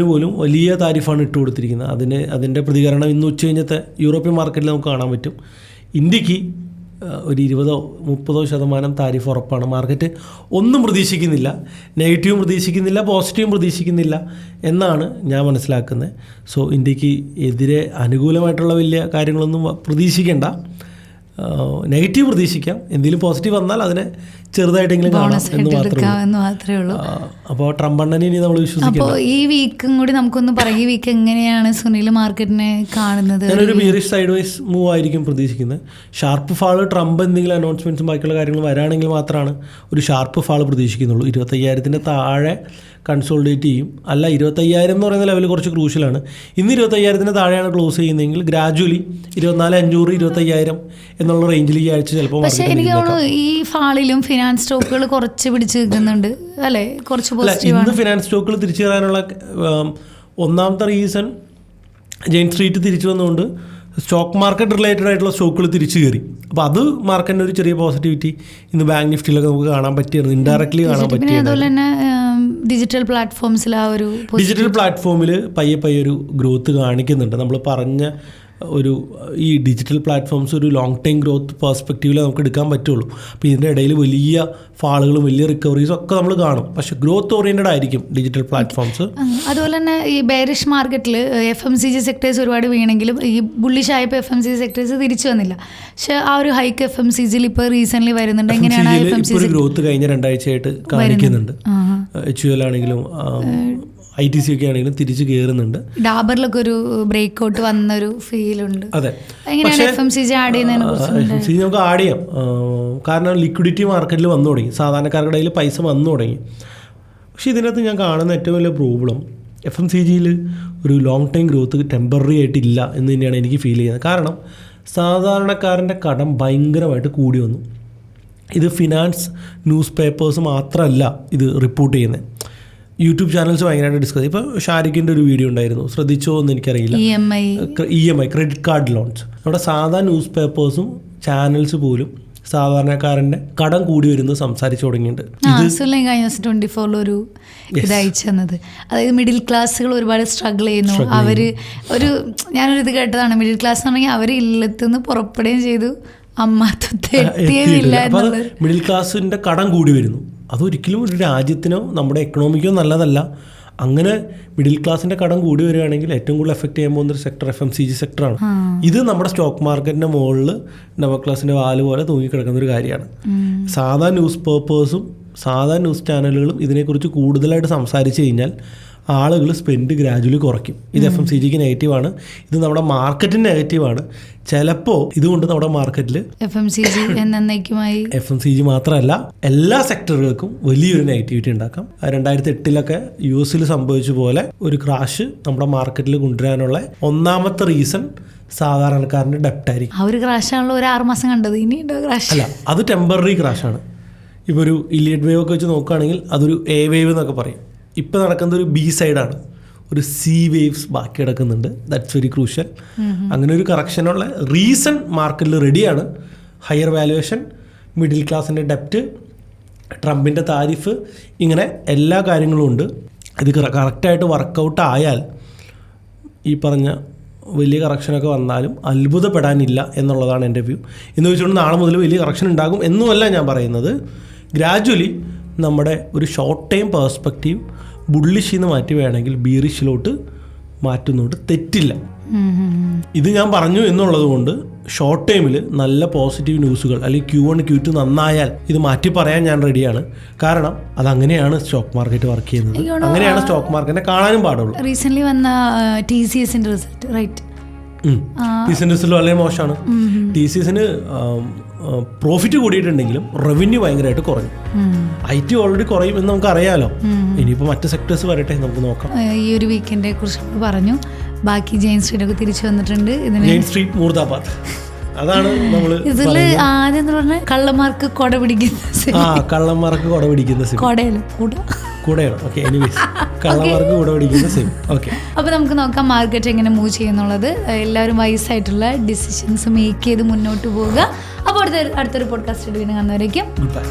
പോലും വലിയ താരിഫാണ് ഇട്ട് കൊടുത്തിരിക്കുന്നത്. അതിൻ്റെ പ്രതികരണം ഇന്ന് ഉച്ച കഴിഞ്ഞത്തെ യൂറോപ്യൻ മാർക്കറ്റിൽ നമുക്ക് കാണാൻ പറ്റും. ഇന്ത്യക്ക് ഒരു 20-30% താരിഫ് ഉറപ്പാണ്. മാർക്കറ്റ് ഒന്നും പ്രതീക്ഷിക്കുന്നില്ല, നെഗറ്റീവും പ്രതീക്ഷിക്കുന്നില്ല, പോസിറ്റീവും പ്രതീക്ഷിക്കുന്നില്ല എന്നാണ് ഞാൻ മനസ്സിലാക്കുന്നത്. സോ ഇന്ത്യക്ക് എതിരെ അനുകൂലമായിട്ടുള്ള വലിയ കാര്യങ്ങളൊന്നും പ്രതീക്ഷിക്കേണ്ട. നെഗറ്റീവ് പ്രതീക്ഷിക്കാം. എന്തെങ്കിലും പോസിറ്റീവ് വന്നാൽ അതിനെ ചെറുതായിട്ടെങ്കിലും കാണാം എന്ന് മാത്രമേ ഉള്ളൂ. അപ്പോൾ ട്രംപ് അണ്ണനെ ഇനി നമ്മൾ വിശ്വസിക്കാം. അപ്പോൾ ഈ വീക്കും കൂടി നമുക്കൊന്ന് പറയും, ഈ വീക്ക് എങ്ങനെയാണ് സുനിൽ മാർക്കറ്റിനെ കാണുന്നത്? ഞാനൊരു ബിയറിഷ് സൈഡ് വൈസ് മൂവ് ആയിരിക്കും പ്രതീക്ഷിക്കുന്നത്. ഷാർപ്പ് ഫാള് ട്രംപ് എന്തെങ്കിലും അനൗൺസ്മെൻറ്റ്സും ബാക്കിയുള്ള കാര്യങ്ങൾ വരാണെങ്കിൽ മാത്രമാണ് ഒരു ഷാർപ്പ് ഫാള് പ്രതീക്ഷിക്കുന്നുള്ളൂ. 25,000 താഴെ കൺസോൾഡേറ്റ് ചെയ്യും. അല്ല, 25,000 എന്ന് പറയുന്ന ലെവൽ കുറച്ച് ക്രൂഷ്യലാണ്. ഇന്ന് 25,000 താഴെയാണ് ക്ലോസ് ചെയ്യുന്നതെങ്കിൽ ഗ്രാജുവലി 24,500 25,000 എന്നുള്ള റേഞ്ചിൽ ഈ ആഴ്ച ചിലപ്പോൾ. പക്ഷേ എനിക്ക് തോന്നുന്നു ഈ ഫാളിലും ഫിനാൻസ് സ്റ്റോക്കുകൾ കുറച്ച് പിടിച്ച് നിൽക്കുന്നുണ്ട് അല്ലേ? കുറച്ച് ഇന്ന് ഫിനാൻസ് സ്റ്റോക്കുകൾ തിരിച്ചു കയറാനുള്ള ഒന്നാമത്തെ റീസൺ ജെയിൻ സ്ട്രീറ്റ് തിരിച്ചു വന്നുകൊണ്ട് സ്റ്റോക്ക് മാർക്കറ്റ് റിലേറ്റഡ് ആയിട്ടുള്ള സ്റ്റോക്കുകൾ തിരിച്ചു കയറി. അപ്പോൾ അത് മാർക്കറ്റിന് ഒരു ചെറിയ പോസിറ്റിവിറ്റി ഇന്ന് ബാങ്ക് നിഫ്റ്റിയിലൊക്കെ നമുക്ക് കാണാൻ പറ്റിയിരുന്നു, ഇൻഡയറക്ട്ലി കാണാൻ പറ്റിയത്. ഡിജിറ്റൽ പ്ലാറ്റ്ഫോമിൽ പയ്യെ ഒരു ഗ്രോത്ത് കാണിക്കുന്നുണ്ട്. നമ്മൾ പറഞ്ഞ ഈ ഡിജിറ്റൽ പ്ലാറ്റ്ഫോംസ് ഒരു ലോങ് ടൈം ഗ്രോത്ത് പെർസ്പെക്റ്റീവിൽ നമുക്ക് എടുക്കാൻ പറ്റുള്ളൂ. അപ്പോൾ ഇതിൻ്റെ ഇടയിൽ വലിയ ഫാളുകളും വലിയ റിക്കവറീസും ഒക്കെ നമ്മൾ കാണും. പക്ഷേ ഗ്രോത്ത് ഓറിയൻറ്റഡ് ആയിരിക്കും ഡിജിറ്റൽ പ്ലാറ്റ്ഫോംസ്. അതുപോലെ തന്നെ ഈ ബെയറിഷ് മാർക്കറ്റിൽ FMCG സെക്ടേഴ്സ് ഒരുപാട് വീണെങ്കിലും ഈ ബുള്ളിഷ് ആയപ്പോൾ FMCG സെക്ടേഴ്സ് തിരിച്ചു വന്നില്ല. പക്ഷേ ആ ഒരു ഹൈക്ക് FMCGയിൽ ഇപ്പോൾ റീസെൻ്റ്ലി വരുന്നുണ്ട്. എങ്ങനെയാണ് ഒരു ഗ്രോത്ത് കഴിഞ്ഞ 2 ആഴ്ചയായിട്ട് കാണിക്കുന്നുണ്ട്. HUL ആണെങ്കിലും ITC ഒക്കെ ആണെങ്കിലും തിരിച്ച് കയറുന്നുണ്ട്. ഡാബറിലൊക്കെ ഒരു ബ്രേക്ക് ഔട്ട് വന്നൊരു ഫീലുണ്ട്. അതെ, FMCG ആഡ് FMCG നമുക്ക് ആഡ് ചെയ്യാം. കാരണം ലിക്വിഡിറ്റി മാർക്കറ്റിൽ വന്നു തുടങ്ങി, സാധാരണക്കാരുടെ കയ്യിൽ പൈസ വന്നു തുടങ്ങി. പക്ഷേ ഇതിനകത്ത് ഞാൻ കാണുന്ന ഏറ്റവും വലിയ പ്രോബ്ലം FMCGയിൽ ഒരു ലോങ് ടൈം ഗ്രോത്ത് ടെമ്പററി ആയിട്ടില്ല എന്ന് തന്നെയാണ് എനിക്ക് ഫീൽ ചെയ്യുന്നത്. കാരണം സാധാരണക്കാരൻ്റെ കടം ഭയങ്കരമായിട്ട് കൂടി വന്നു. ഇത് ഫിനാൻസ് ന്യൂസ് പേപ്പേഴ്സ് മാത്രമല്ല ഇത് റിപ്പോർട്ട് ചെയ്യുന്നത്, യൂട്യൂബ് ചാനൽസ് ഭയങ്കരമായിട്ട് ഡിസ്കസ്. ഇപ്പോൾ ഷാരിഖിൻ്റെ ഒരു വീഡിയോ ഉണ്ടായിരുന്നു, ശ്രദ്ധിച്ചോ എന്ന് എനിക്കറിയില്ല. EMI credit card loans. നമ്മുടെ സാധാ ന്യൂസ് പേപ്പേഴ്സും ചാനൽസ് പോലും സാധാരണക്കാരൻ്റെ കടം കൂടി വരുന്നത് സംസാരിച്ചു തുടങ്ങിയിട്ടുണ്ട്. കഴിഞ്ഞ 24 ഒരു ഇത് അയച്ചു തന്നത്, അതായത് മിഡിൽ ക്ലാസ്സുകൾ ഒരുപാട് സ്ട്രഗിൾ ചെയ്യുന്നു. ഒരു ഞാനൊരു ഇത് കേട്ടതാണ്, മിഡിൽ ക്ലാസ് എന്ന് പറഞ്ഞാൽ അവർ ഇല്ലത്തുനിന്ന് പുറപ്പെടുകയും ചെയ്തു, അമ്മ എത്തിയില്ല. മിഡിൽ ക്ലാസ്സിൻ്റെ കടം കൂടി വരുന്നു. അതൊരിക്കലും ഒരു രാജ്യത്തിനോ നമ്മുടെ എക്കണോമിക്കോ നല്ലതല്ല. അങ്ങനെ മിഡിൽ ക്ലാസിൻ്റെ കടം കൂടി വരികയാണെങ്കിൽ ഏറ്റവും കൂടുതൽ എഫക്റ്റ് ചെയ്യാൻ പോകുന്ന ഒരു സെക്ടർ FMCG സെക്ടറാണ്. ഇത് നമ്മുടെ സ്റ്റോക്ക് മാർക്കറ്റിൻ്റെ മുകളിൽ നവ ക്ലാസിൻ്റെ വാല് പോലെ തൂങ്ങിക്കിടക്കുന്ന ഒരു കാര്യമാണ്. സാധാ ന്യൂസ് പേപ്പേഴ്സും സാധാ ന്യൂസ് ചാനലുകളും ഇതിനെക്കുറിച്ച് കൂടുതലായിട്ട് സംസാരിച്ച് കഴിഞ്ഞാൽ ആളുകൾ സ്പെൻഡ് ഗ്രാജുവലി കുറയ്ക്കും. ഇത് FMCGക്ക് നെഗറ്റീവാണ്, ഇത് നമ്മുടെ മാർക്കറ്റിന് നെഗറ്റീവാണ്. ചിലപ്പോൾ ഇതുകൊണ്ട് നമ്മുടെ മാർക്കറ്റിൽ FMCG മാത്രമല്ല എല്ലാ സെക്ടറുകൾക്കും വലിയൊരു നെഗറ്റിവിറ്റി ഉണ്ടാക്കാം. 2008 US സംഭവിച്ച പോലെ ഒരു ക്രാഷ് നമ്മുടെ മാർക്കറ്റിൽ കൊണ്ടുവരാനുള്ള ഒന്നാമത്തെ റീസൺ സാധാരണക്കാരൻ്റെ ഡെപ്റ്റ് ആയിരിക്കും. ആ ഒരു ക്രാഷാണല്ലോ ഒരു 6 മാസം കണ്ടത്. ഇനിയുണ്ടോ ക്രാഷ്? അല്ല, അത് ടെമ്പററി ക്രാഷാണ്. ഇപ്പോൾ ഒരു ഇലിയഡ് വേവ് ഒക്കെ വെച്ച് നോക്കുകയാണെങ്കിൽ അതൊരു A വേവ് എന്നൊക്കെ പറയും. ഇപ്പോൾ നടക്കുന്നത് ഒരു B സൈഡാണ്, ഒരു C വേവ്സ് ബാക്കി കിടക്കുന്നുണ്ട്. That's very crucial. അങ്ങനെ ഒരു കറക്ഷനുള്ള റീസൺ മാർക്കറ്റിൽ റെഡിയാണ്. ഹയർ വാല്യുവേഷൻ, മിഡിൽ ക്ലാസിൻ്റെ ഡെപ്റ്റ്, ട്രംപിൻ്റെ താരിഫ്, ഇങ്ങനെ എല്ലാ കാര്യങ്ങളും ഉണ്ട്. ഇത് കറക്റ്റായിട്ട് വർക്കൗട്ട് ആയാൽ ഈ പറഞ്ഞ വലിയ കറക്ഷനൊക്കെ വന്നാലും അത്ഭുതപ്പെടാനില്ല എന്നുള്ളതാണ് എൻ്റെ വ്യൂ. എന്ന് വെച്ചുകൊണ്ട് നാളെ മുതൽ വലിയ കറക്ഷൻ ഉണ്ടാകും എന്നുമല്ല ഞാൻ പറയുന്നത്. ഗ്രാജുവലി നമ്മുടെ ഒരു ഷോർട്ട് ടൈം പേഴ്സ്പെക്റ്റീവ് ബുള്ളിഷിൽ നിന്ന് മാറ്റി വേണമെങ്കിൽ ബീറിഷിലോട്ട് മാറ്റുന്നതുകൊണ്ട് തെറ്റില്ല. ഇത് ഞാൻ പറഞ്ഞു എന്നുള്ളത് കൊണ്ട് ഷോർട്ട് ടൈമിൽ നല്ല പോസിറ്റീവ് ന്യൂസുകൾ അല്ലെങ്കിൽ Q1 Q2 നന്നായാൽ ഇത് മാറ്റി പറയാൻ ഞാൻ റെഡിയാണ്. കാരണം അതങ്ങനെയാണ് സ്റ്റോക്ക് മാർക്കറ്റ് വർക്ക് ചെയ്യുന്നത്, അങ്ങനെയാണ് സ്റ്റോക്ക് മാർക്കറ്റിനെ കാണാനും പാടുള്ളൂ. റീസെന്റ് വന്ന TCSന്റെ റിസൾട്ട് റൈറ്റ്, TCSന്റെ റിസൾട്ട് വളരെ മോശമാണ്. TCSന് പ്രോഫിറ്റ് കൂടിയിട്ടുണ്ടെങ്കിലും റവന്യൂ ഭയങ്കരമായിട്ട് കുറഞ്ഞു. IT ഓൾറെഡി കുറയും എന്ന് നമുക്ക് അറിയാലോ. ഇനിയിപ്പോൾ മറ്റ് സെക്ടേഴ്സ് വരട്ടെ, നമുക്ക് നോക്കാം. ഈ ഒരു വീക്കെൻഡിനെ കുറിച്ച് പറഞ്ഞു. ബാക്കി ജെയിൻ സ്ട്രീറ്റ് ഒക്കെ തിരിച്ചു വന്നിട്ടുണ്ട്. ജെയിൻ സ്ട്രീറ്റ് മൂർദാബാദ്, അതാണ് നമ്മൾ ഇതില് ആദ്യം പറഞ്ഞ കള്ളന്മാർക്ക് കൊട പിടിക്കുന്ന കള്ളന്മാർക്ക് കൊട പിടിക്കുന്ന കൂടെയാണ്. ഓക്കെ, എനിവേസ് കള്ളന്മാർക്ക് കൂടെ പിടിക്കുന്ന സെയിം. ഓക്കെ, അപ്പോൾ നമുക്ക് നോക്കാം മാർക്കറ്റ് എങ്ങനെ മൂവ് ചെയ്യുന്നുള്ളത്. എല്ലാവരും വൈസായിട്ടുള്ള ഡിസിഷൻസ് മേക്ക് ചെയ്ത് മുന്നോട്ട് പോവുക. അപ്പോൾ അടുത്തൊരു പോഡ്കാസ്റ്റ് വീണ്ടും കാണുന്നവരേക്കും ഗുഡ് ബൈ.